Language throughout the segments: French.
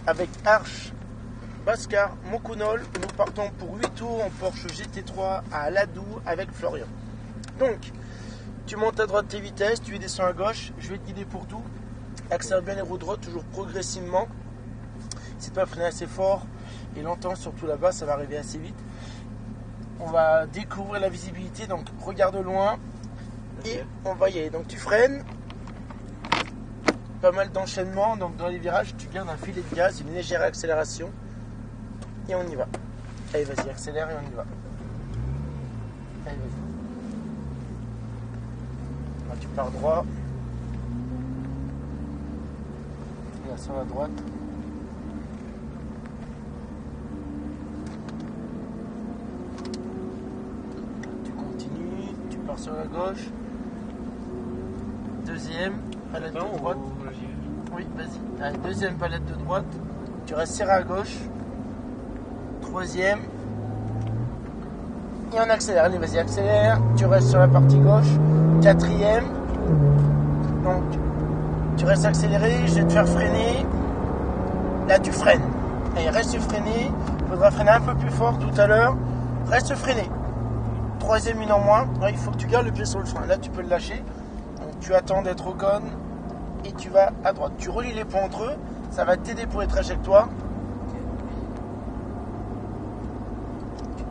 avec Arch Bascar Mokunol. Nous partons pour 8 tours en Porsche GT3 à Ladou avec Florian. Donc, tu montes à droite tes vitesses, tu descends à gauche, je vais te guider pour tout. Accélère bien les roues droites, toujours progressivement. Si tu vas freiner assez fort et longtemps, surtout là-bas, ça va arriver assez vite. On va découvrir la visibilité, donc regarde loin et on va y aller. Donc tu freines, pas mal d'enchaînement, donc dans les virages, tu gardes un filet de gaz, une légère accélération et on y va. Allez, vas-y, accélère et on y va. Allez, vas-y. Là, tu pars droit. Là, sur la droite. Tu continues, tu pars sur la gauche. Deuxième, palette de droite. Oui, vas-y. Allez, deuxième palette de droite. Tu restes serré à gauche. Troisième. Et on accélère. Allez, vas-y, accélère. Tu restes sur la partie gauche. Quatrième. Donc, tu restes accéléré. Je vais te faire freiner. Là, tu freines. Allez, reste freiné. Il faudra freiner un peu plus fort tout à l'heure. Reste freiné. Troisième, une en moins. Ouais, il faut que tu gardes le pied sur le frein. Là, tu peux le lâcher. Donc, tu attends d'être au cône. Et tu vas à droite. Tu relis les points entre eux. Ça va t'aider pour les trajectoires.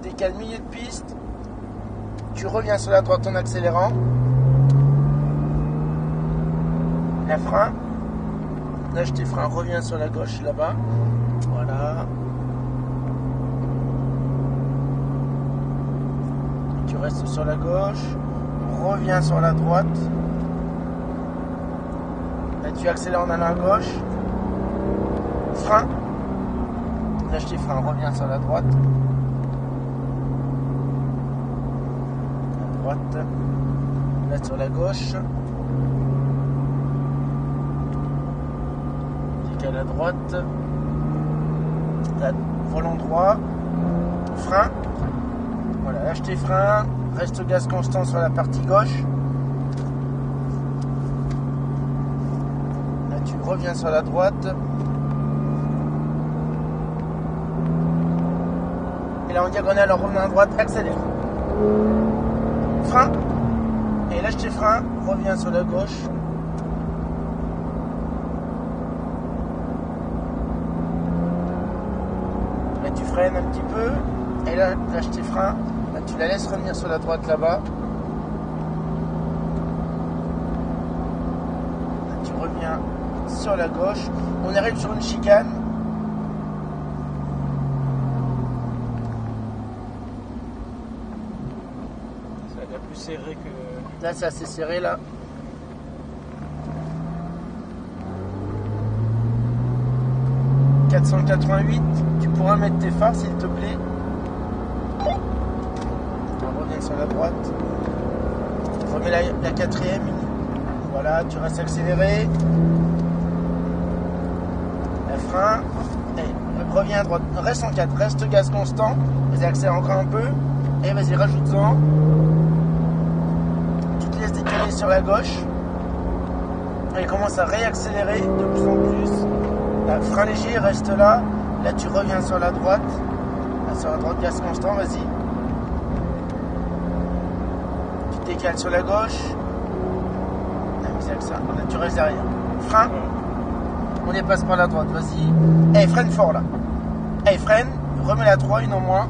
Décale milieu de piste, tu reviens sur la droite en accélérant, la frein, lâche tes freins, reviens sur la gauche là-bas, voilà, tu restes sur la gauche, reviens sur la droite, là tu accélères en allant à gauche, frein, lâche tes freins, reviens sur la droite, là sur la gauche, décale à droite, là, volant droit, frein, voilà, lâche tes freins, reste au gaz constant sur la partie gauche, là tu reviens sur la droite, et là en diagonale en revenant à droite, accélère. Frein, et lâche tes freins, reviens sur la gauche. Là tu freines un petit peu, et là lâche tes freins, là tu la laisses revenir sur la droite là-bas. Là tu reviens sur la gauche, on arrive sur une chicane. Serré que... Là c'est assez serré là. « 488, tu pourras mettre tes phares s'il te plaît. » On revient sur la droite. Remets la quatrième. Voilà, tu restes accéléré. La frein. Et reviens à droite. Reste en 4, reste gaz constant. Vas-y, accélère encore un peu. Et vas-y, rajoute-en. Décaler sur la gauche, et commence à réaccélérer de plus en plus. Là, frein léger, reste là. Là tu reviens sur la droite. Là, sur la droite, gaz constant, vas-y. Tu décales sur la gauche. Là tu restes derrière. Frein. On dépasse par la droite, vas-y. Et freine fort là. Et freine, remets la 3, une en moins.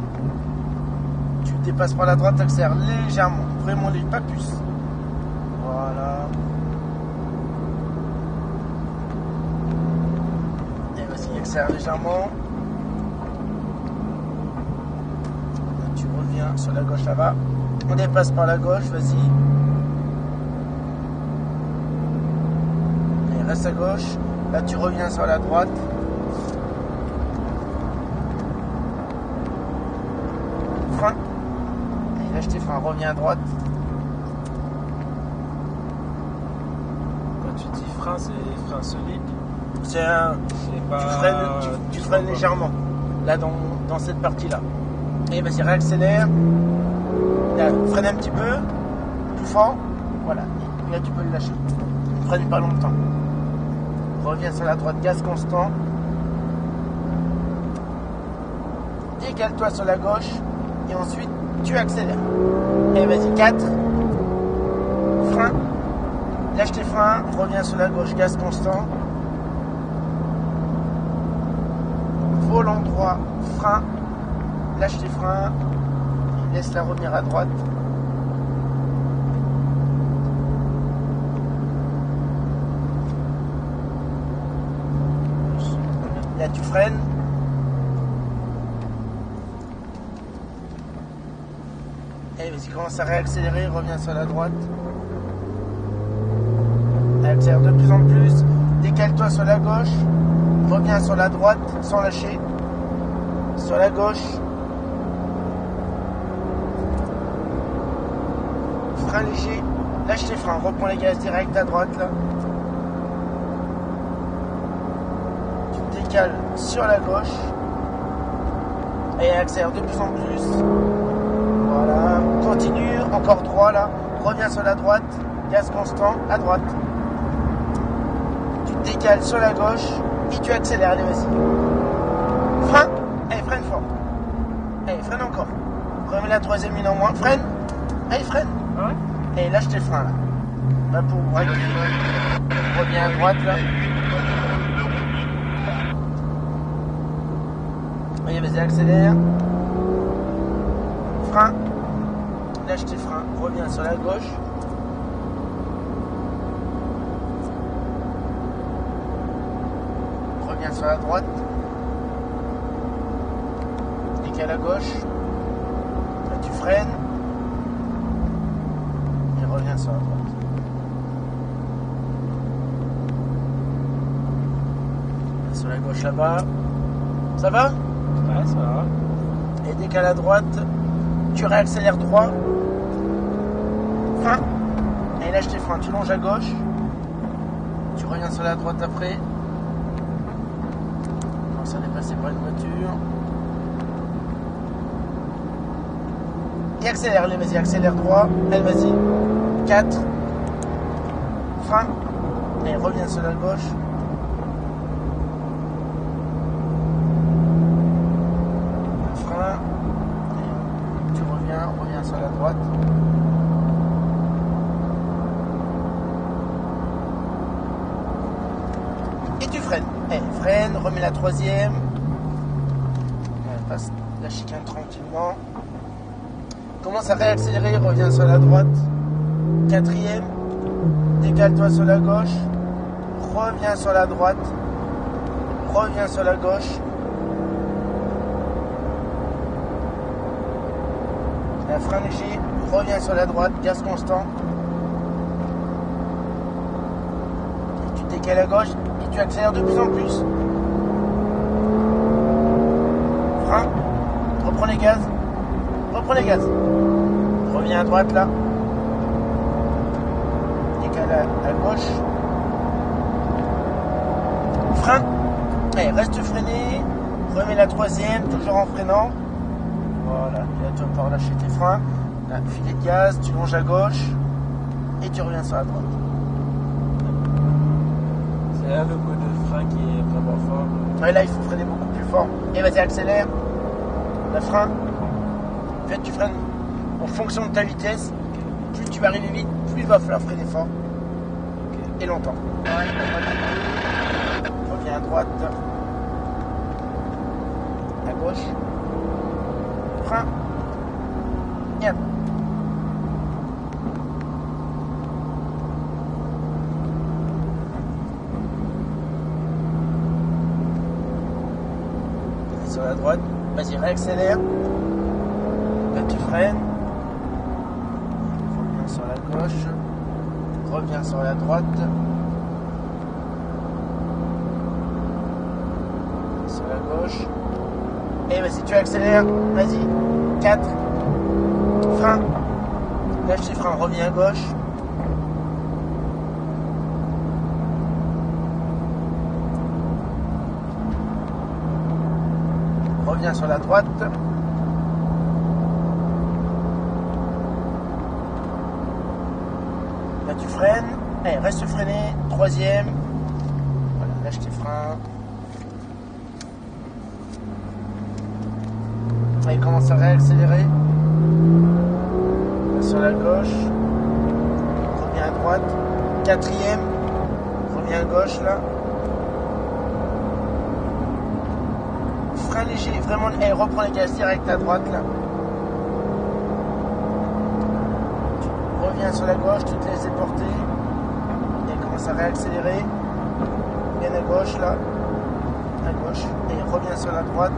Tu dépasses par la droite, t'accélères légèrement. Vraiment léger, pas plus. Voilà. Et vas-y, accélère légèrement. Là, tu reviens sur la gauche là-bas. On dépasse par la gauche, vas-y. Et reste à gauche. Là, tu reviens sur la droite. Frein. Et lâche tes freins, reviens à droite. Tu dis frein, c'est frein solide. C'est un. Tu freines légèrement. Là, dans cette partie-là. Et vas-y, réaccélère. Là, freine un petit peu. Plus fort. Voilà. Et là, tu peux le lâcher. Freine pas longtemps. Reviens sur la droite, gaz constant. décale-toi sur la gauche et ensuite tu accélères. Et vas-y, 4, frein, lâche tes freins, reviens sur la gauche, gaz constant, volant droit, frein, lâche tes freins, laisse-la revenir à droite. Là tu freines. Et vas-y, commence à réaccélérer, reviens sur la droite. Accélère de plus en plus, décale-toi sur la gauche, reviens sur la droite sans lâcher, sur la gauche, frein léger, lâche tes freins, reprends les gaz direct à droite là. Tu te décales sur la gauche et accélère de plus en plus. Voilà, continue, encore droit là, reviens sur la droite, gaz constant à droite. Tu te décales sur la gauche et tu accélères, allez vas-y. Frein, allez freine fort. Allez freine encore. Remets la troisième une en moins, freine. Allez freine. Ouais. Et lâche tes freins là. Là pour braquer. Reviens à droite là. Allez vas-y, accélère. Frein. Lâche tes freins, reviens sur la gauche. Reviens sur la droite. Décale à gauche. Là tu freines. Et reviens sur la droite. Sur la gauche là-bas. Ça va ? Ouais, ça va. Et décale à droite. Tu réaccélères droit. Frein. Et lâche tes freins. Tu longes à gauche. Tu reviens sur la droite après. Commence à dépasser par une voiture. Et accélère. Allez, vas-y, accélère droit. Allez, vas-y. 4. Frein. Et reviens sur la gauche. Frein. Et tu reviens sur la droite. Et tu freines. Allez, freine, remets la troisième. Passe la chicane tranquillement. Commence à réaccélérer, reviens sur la droite. Quatrième. Décale-toi sur la gauche. Reviens sur la droite. Reviens sur la gauche. La frein léger. Reviens sur la droite. Gaz constant. Et tu décales à gauche. Et tu accélères de plus en plus. Frein. Reprends les gaz. Reprends les gaz. Reviens à droite là. Décale à gauche. Frein. Allez, reste freiné. Remets la troisième, toujours en freinant. Voilà. Et là tu vas pouvoir lâcher tes freins. Là, filet de gaz, tu longes à gauche. Et tu reviens sur la droite. C'est là le coup de frein qui est vraiment fort. Ouais, là il faut freiner beaucoup plus fort. Et vas-y, accélère. Le frein. En fait, tu freines en fonction de ta vitesse. Plus tu vas arriver vite, plus il va falloir freiner fort. Et longtemps. Reviens à droite. À gauche. Frein. Et hop. Sur la droite. Vas-y, réaccélère. Là, tu freines. Reviens sur la gauche. Reviens sur la droite. Sur la gauche. Et vas-y, tu accélères. Vas-y. 4. Frein. Lâche tes freins. Reviens à gauche. Reviens sur la droite. Là tu freines. Allez, reste freiné. Troisième. Voilà, lâche tes freins. Et commence à réaccélérer. Sur la gauche. Reviens à droite. Quatrième. Reviens à gauche là. Frein léger, vraiment. Et reprends les gaz direct à droite là. Reviens sur la gauche, tu te laisses porter. Et commence à réaccélérer. Viens à gauche là. À gauche. Et reviens sur la droite.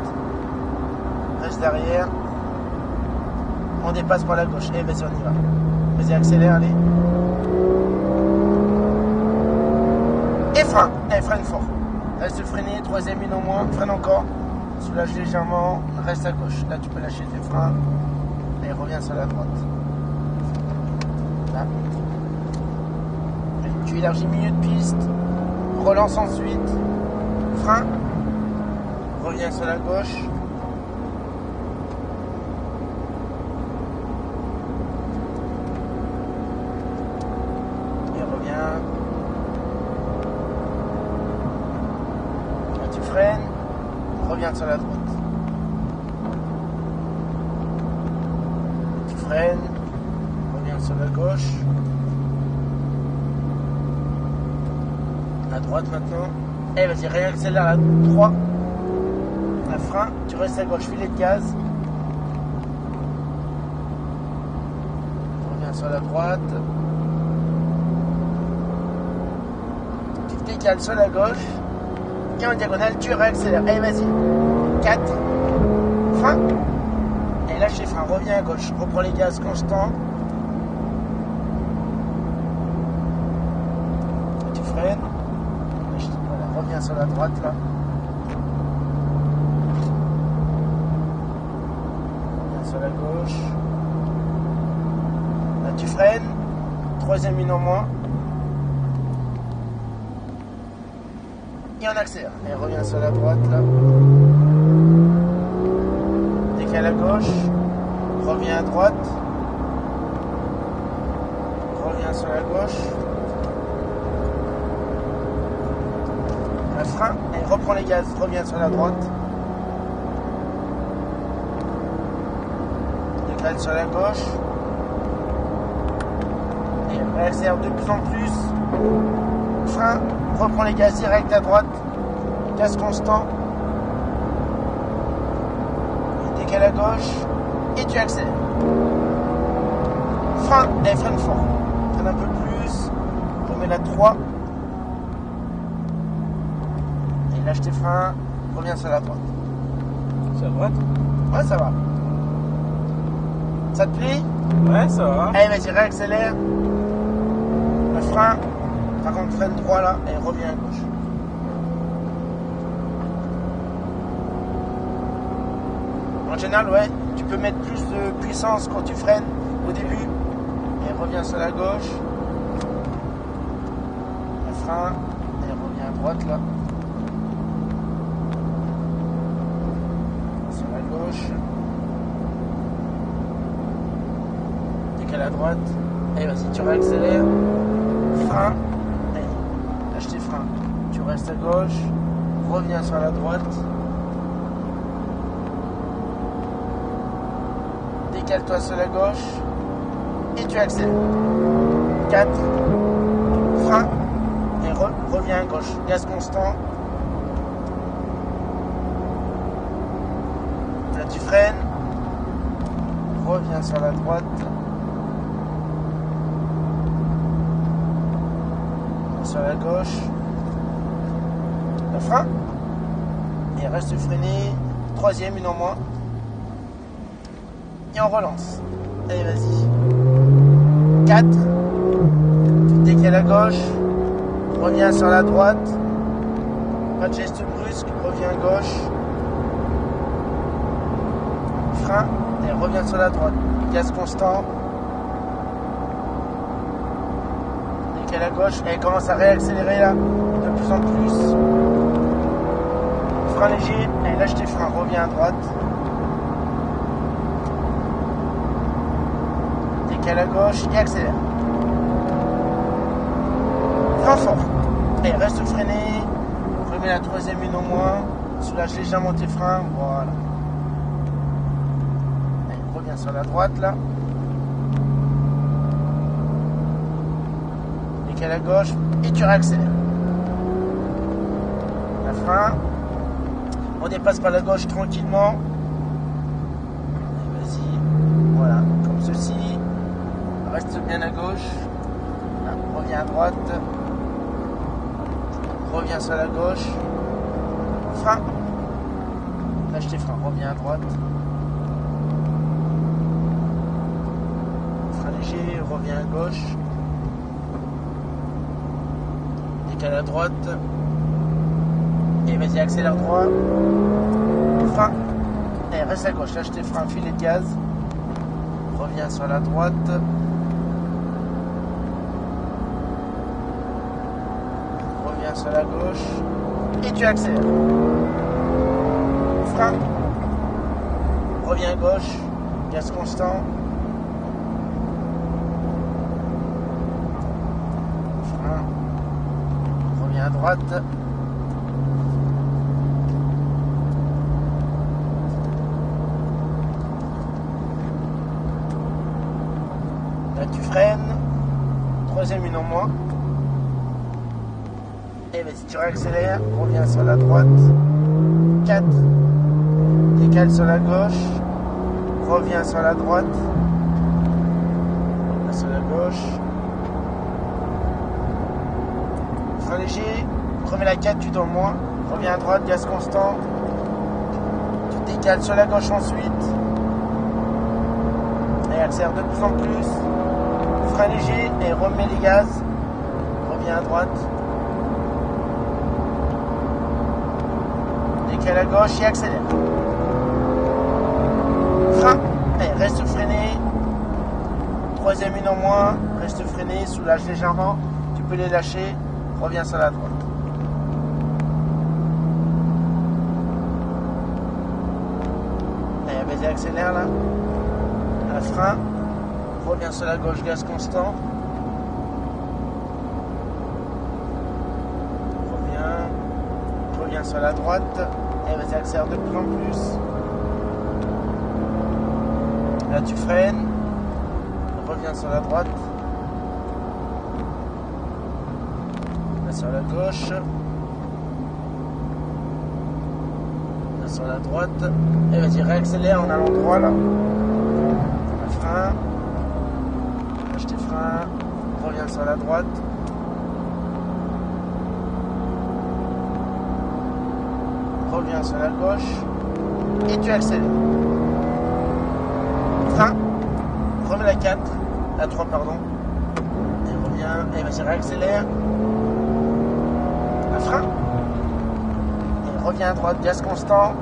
Reste derrière. On dépasse par la gauche. Et vas-y, on y va. Vas-y, accélère, allez. Et frein. Et freine fort. Reste freiné. Troisième une au moins. Freine encore. Soulage légèrement. Reste à gauche. Là, tu peux lâcher tes freins. Et reviens sur la droite. Là. Et tu élargis milieu de piste. Relance ensuite. Frein. Reviens sur la gauche. Freine, reviens sur la droite. Tu freines, reviens sur la gauche. À droite maintenant. Et vas-y, réaccélère à 3. Un frein, tu restes à gauche, filet de gaz. Reviens sur la droite. Tu te décales sur la gauche. Et en diagonale, tu réaccélères. Allez, vas-y. 4. Frein. Et lâche les freins. Reviens à gauche. Reprends les gaz constants. Et tu freines. Voilà. Reviens sur la droite, là. Reviens sur la gauche. Là, tu freines. Troisième une en moins. Et on accélère. Et reviens sur la droite là. Décale à gauche. Reviens à droite. Reviens sur la gauche. Un frein. Et reprends les gaz. Reviens sur la droite. Décale sur la gauche. Et réaccélère de plus en plus. Frein. Reprends les gaz direct à droite. Gaz constant. Décale à gauche. Et tu accélères. Frein. Et freine fort. Freine un peu plus. Remets la 3. Et lâche tes freins. Reviens sur la droite. C'est à droite? Ouais, ça va. Ça te plaît? Ouais, ça va. Allez, vas-y, réaccélère. Le frein. Par contre, freine droit là et reviens à gauche. En général, ouais, tu peux mettre plus de puissance quand tu freines au début. Et reviens sur la gauche. Le frein et reviens à droite là. Sur la gauche. Décale à droite. Et vas-y, tu réaccélères. Frein. Lâche tes freins. Tu restes à gauche. Reviens sur la droite. Décale-toi sur la gauche. Et tu accélères. 4. Frein. Et reviens à gauche. Gaz constant. Là tu freines. Reviens sur la droite. Sur la gauche. Le frein. Et reste freiné. Troisième, une en moins. Et on relance. Allez, vas-y. 4. Tu décales à gauche. Reviens sur la droite. Pas de geste brusque. Reviens à gauche. Frein. Et reviens sur la droite. Gaz constant. Décale à gauche. Et commence à réaccélérer là. De plus en plus. Frein léger. Et lâche tes freins. Reviens à droite. Décale à gauche et accélère. Frein fort. Et reste freiné. Remets la troisième une au moins. Soulage légèrement tes freins. Voilà. sur la droite là. Décale à gauche et tu réaccélères. La frein. On dépasse par la gauche tranquillement. Et vas-y. Voilà, comme ceci. Reste bien à gauche. Là, reviens à droite. Reviens sur la gauche. Frein. Lâche tes freins. Reviens à droite. Frein léger. Reviens à gauche. Décale à droite. Et vas-y, accélère droit. Frein. Et reste à gauche. Lâche tes freins. Filet de gaz. Reviens sur la droite. Reviens sur la gauche. Et tu accélères. Frein. Reviens à gauche. Gaz constant. Frein. Reviens à droite. Là tu freines. Troisième une en moins. Et vas-y, tu réaccélères. Reviens sur la droite. 4. Décale sur la gauche. Reviens sur la droite. Là sur la gauche. Frein léger. Remets la 4, tu donnes moins. Reviens à droite, gaz constant. Tu décales sur la gauche ensuite. Et accélère de plus en plus. Frein léger et remets les gaz. Reviens à droite. Décale à gauche et accélère. Frein. Et reste freiné. Troisième une en moins. Reste freiné. Soulage légèrement. Tu peux les lâcher. Reviens sur la droite. Et vas-y, accélère là. Un frein. Reviens sur la gauche, gaz constant. Reviens sur la droite. Et vas-y, accélère de plus en plus. Là, tu freines. Reviens sur la droite. Là, sur la gauche. Là, sur la droite. Et vas-y, réaccélère en allant droit là. Un frein. Lâche tes freins. Reviens sur la droite. Reviens sur la gauche. Et tu accélères. Frein. Remets la 4. La 3, pardon. Et reviens. Et vas-y, réaccélère. Un frein. Et reviens à droite. Gaz constant.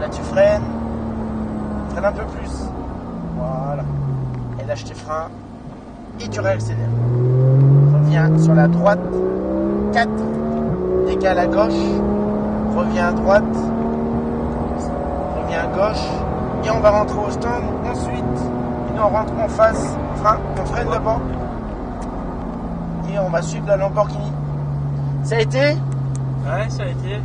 Là, tu freines. Freine un peu plus. Voilà. Et lâche tes freins. Et tu réaccélères. Reviens sur la droite. 4. Décale à gauche. Reviens à droite. Reviens à gauche. Et on va rentrer au stand. Ensuite, on rentre en face. Frein. On freine d'abord. Et on va suivre la Lamborghini. Ça a été? Ouais, ça a été.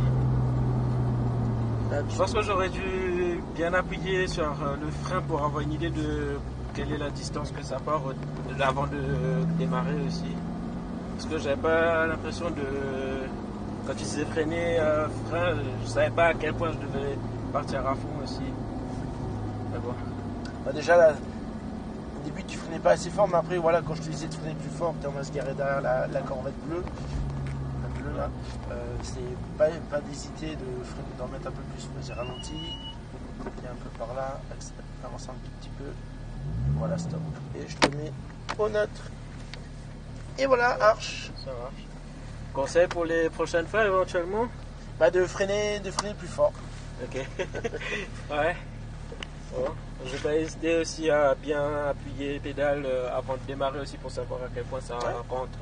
Je pense que j'aurais dû bien appuyer sur le frein pour avoir une idée de quelle est la distance que ça part avant de démarrer aussi. Parce que j'avais pas l'impression de... Quand tu disais freiner, frein, je savais pas à quel point je devais partir à fond aussi. Mais bon. Bah déjà, là, au début, tu freinais pas assez fort, mais après, voilà, quand je te disais de freiner plus fort, on va se garer derrière la Corvette bleue. La bleue, là. C'est pas d'hésiter de freiner, d'en mettre un peu plus. Vas-y, ralentis. Et un peu par là. Avance un tout petit peu. Voilà, stop. Et je te mets au neutre. Et voilà, arche. Ça marche. Conseil pour les prochaines fois éventuellement? Bah de freiner plus fort. Ok. Ouais. Bon. Je vais pas hésiter aussi à bien appuyer les pédales avant de démarrer aussi pour savoir à quel point ça rentre.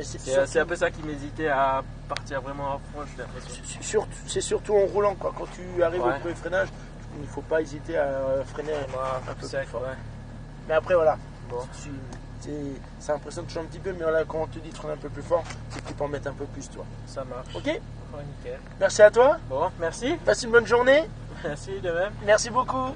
C'est un peu ça qui m'hésitait à partir vraiment à fond, j'ai l'impression. C'est surtout en roulant quoi. Quand tu arrives au premier freinage, il ne faut pas hésiter à freiner un peu plus fort. Ouais. Mais après voilà, bon. ça impressionne toujours un petit peu, mais voilà, quand on te dit de freiner un peu plus fort, c'est que tu peux en mettre un peu plus, toi. Ça marche. Ok? Ouais, nickel. Merci à toi. Bon, merci. Passe une bonne journée. Merci de même. Merci beaucoup.